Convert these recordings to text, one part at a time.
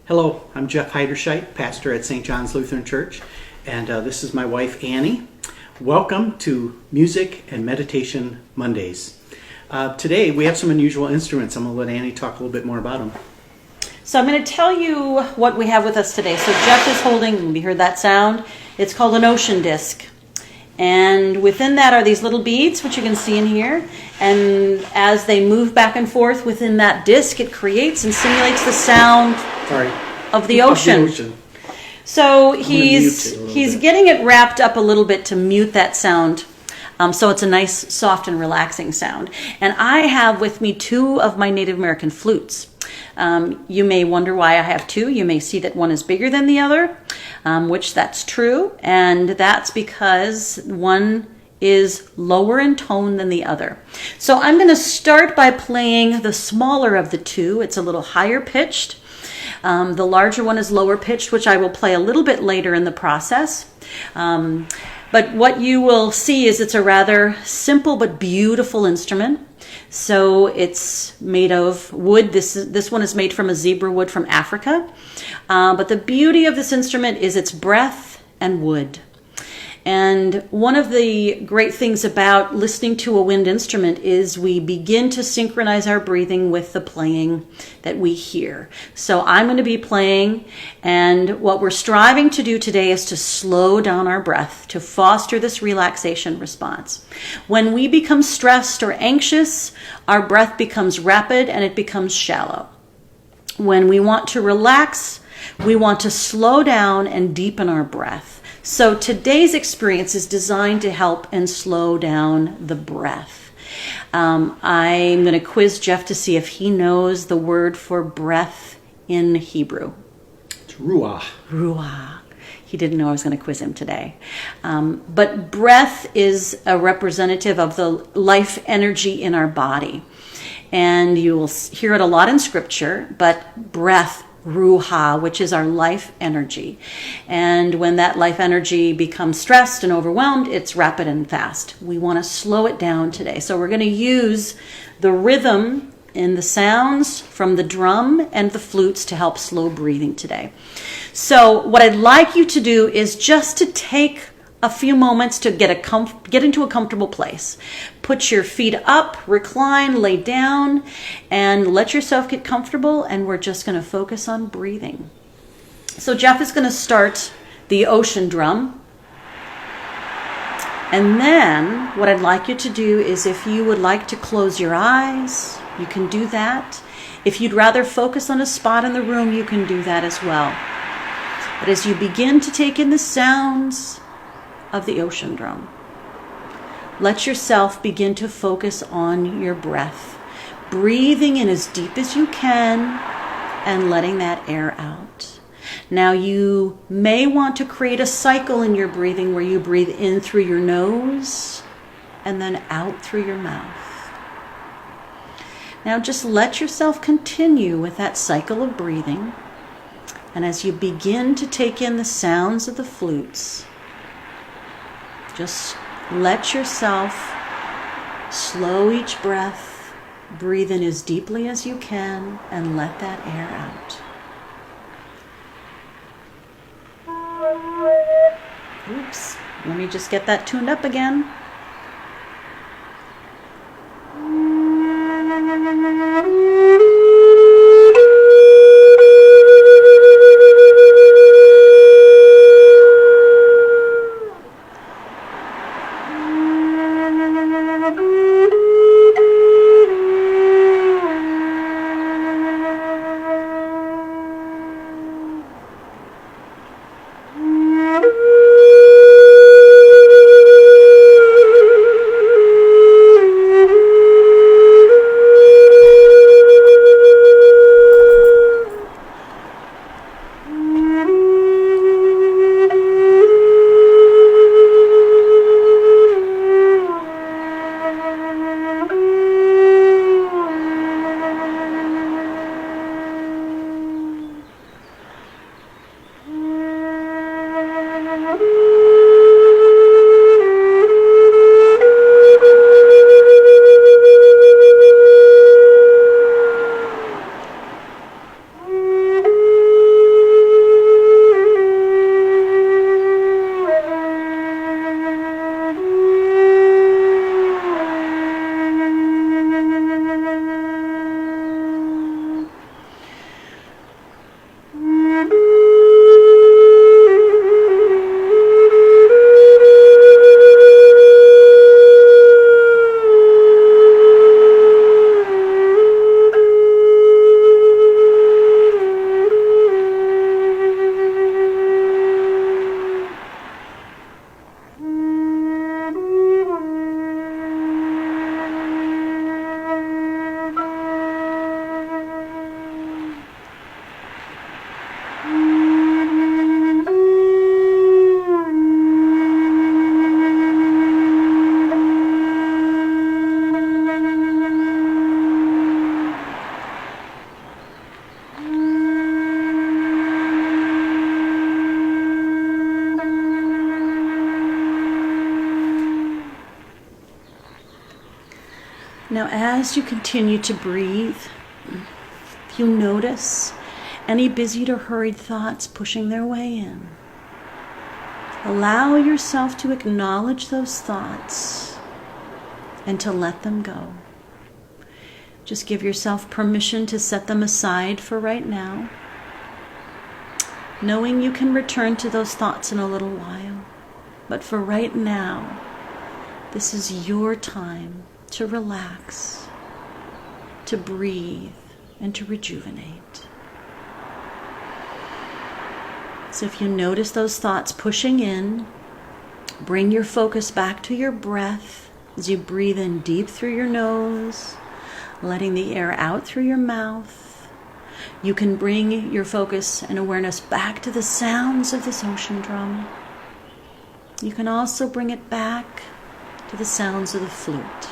Hello, I'm Jeff Heiderscheit, pastor at St. John's Lutheran Church, and this is my wife Annie. Welcome to Music and Meditation Mondays. Today we have some unusual instruments. I'm going to let Annie talk a little bit more about them. So I'm going to tell you what we have with us today. So Jeff is holding, we heard that sound, it's called an ocean disc. And within that are these little beads, which you can see in here. And as they move back and forth within that disc, it creates and simulates the sound of the ocean. So he's getting it wrapped up a little bit to mute that sound. So it's a nice, soft, and relaxing sound. And I have with me two of my Native American flutes. You may wonder why I have two. You may see that one is bigger than the other, which that's true. And that's because one is lower in tone than the other. So I'm going to start by playing the smaller of the two. It's a little higher pitched. The larger one is lower pitched, which I will play a little bit later in the process. But what you will see is it's a rather simple but beautiful instrument. So it's made of wood. This one is made from a zebra wood from Africa. But the beauty of this instrument is its breath and wood. And one of the great things about listening to a wind instrument is we begin to synchronize our breathing with the playing that we hear. So I'm going to be playing, and what we're striving to do today is to slow down our breath, to foster this relaxation response. When we become stressed or anxious, our breath becomes rapid and it becomes shallow. When we want to relax, we want to slow down and deepen our breath. So today's experience is designed to help and slow down the breath. I'm going to quiz Jeff to see if he knows the word for breath in Hebrew. It's ruah. Ruah. He didn't know I was going to quiz him today. But breath is a representative of the life energy in our body. And you will hear it a lot in Scripture, but breath, Ruha, which is our life energy. And when that life energy becomes stressed and overwhelmed, it's rapid and fast. We want to slow it down today. So we're going to use the rhythm in the sounds from the drum and the flutes to help slow breathing today. So what I'd like you to do is just to take a few moments to get into a comfortable place. Put your feet up, recline, lay down, and let yourself get comfortable, and we're just going to focus on breathing. So Jeff is going to start the ocean drum. And then what I'd like you to do is, if you would like to close your eyes, you can do that. If you'd rather focus on a spot in the room, you can do that as well. But as you begin to take in the sounds of the ocean drum, let yourself begin to focus on your breath, breathing in as deep as you can and letting that air out. Now you may want to create a cycle in your breathing where you breathe in through your nose and then out through your mouth. Now just let yourself continue with that cycle of breathing. And as you begin to take in the sounds of the flutes, just let yourself slow each breath, breathe in as deeply as you can, and let that air out. Oops, let me just get that tuned up again. Now, as you continue to breathe, if you notice any busied or hurried thoughts pushing their way in, allow yourself to acknowledge those thoughts and to let them go. Just give yourself permission to set them aside for right now, knowing you can return to those thoughts in a little while. But for right now, this is your time to relax, to breathe, and to rejuvenate. So if you notice those thoughts pushing in, bring your focus back to your breath as you breathe in deep through your nose, letting the air out through your mouth. You can bring your focus and awareness back to the sounds of this ocean drum. You can also bring it back to the sounds of the flute.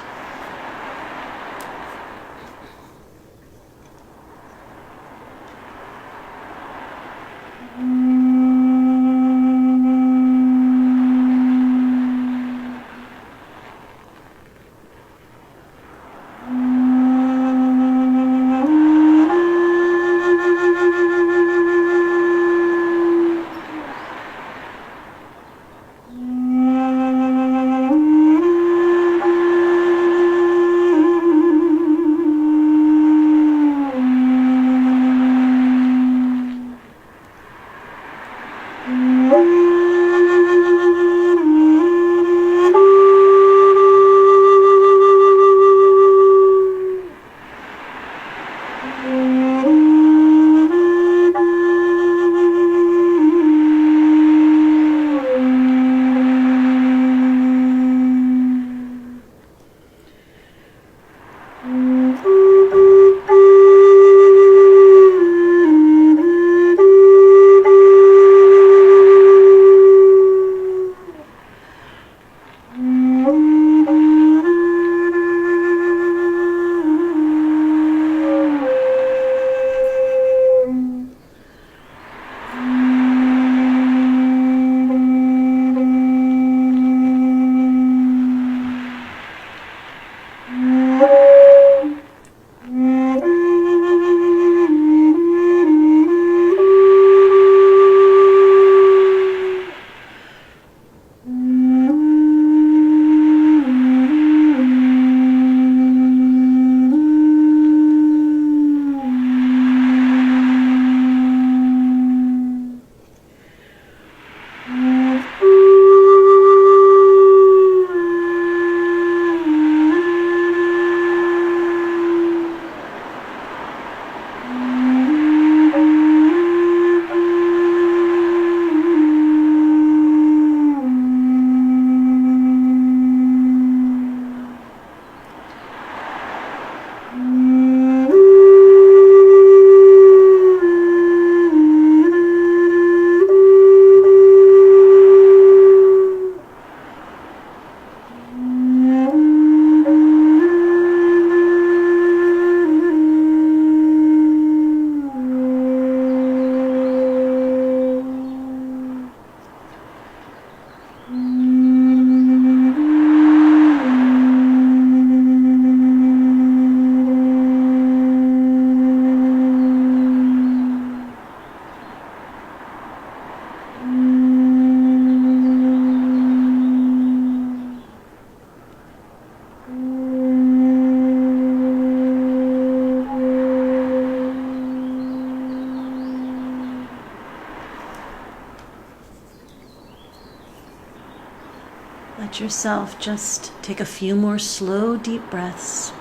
Let yourself just take a few more slow, deep breaths,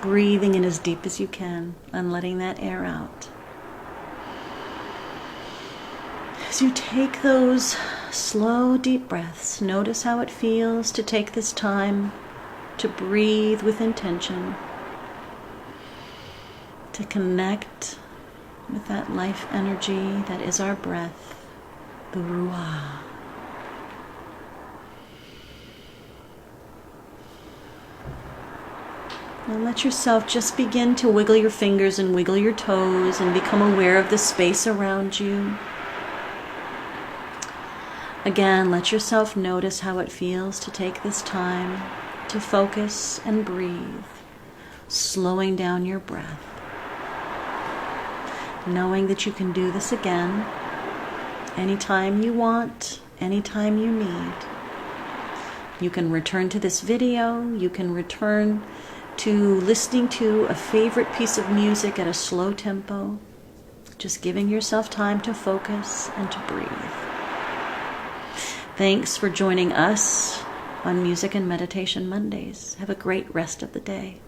breathing in as deep as you can and letting that air out. As you take those slow, deep breaths, notice how it feels to take this time to breathe with intention, to connect with that life energy that is our breath, the Ruah. Now let yourself just begin to wiggle your fingers and wiggle your toes and become aware of the space around you. Again, let yourself notice how it feels to take this time to focus and breathe slowing down your breath, knowing that you can do this again anytime you want, anytime you need. You can return to this video. You can return to listening to a favorite piece of music at a slow tempo, just giving yourself time to focus and to breathe. Thanks for joining us on Music and Meditation Mondays. Have a great rest of the day.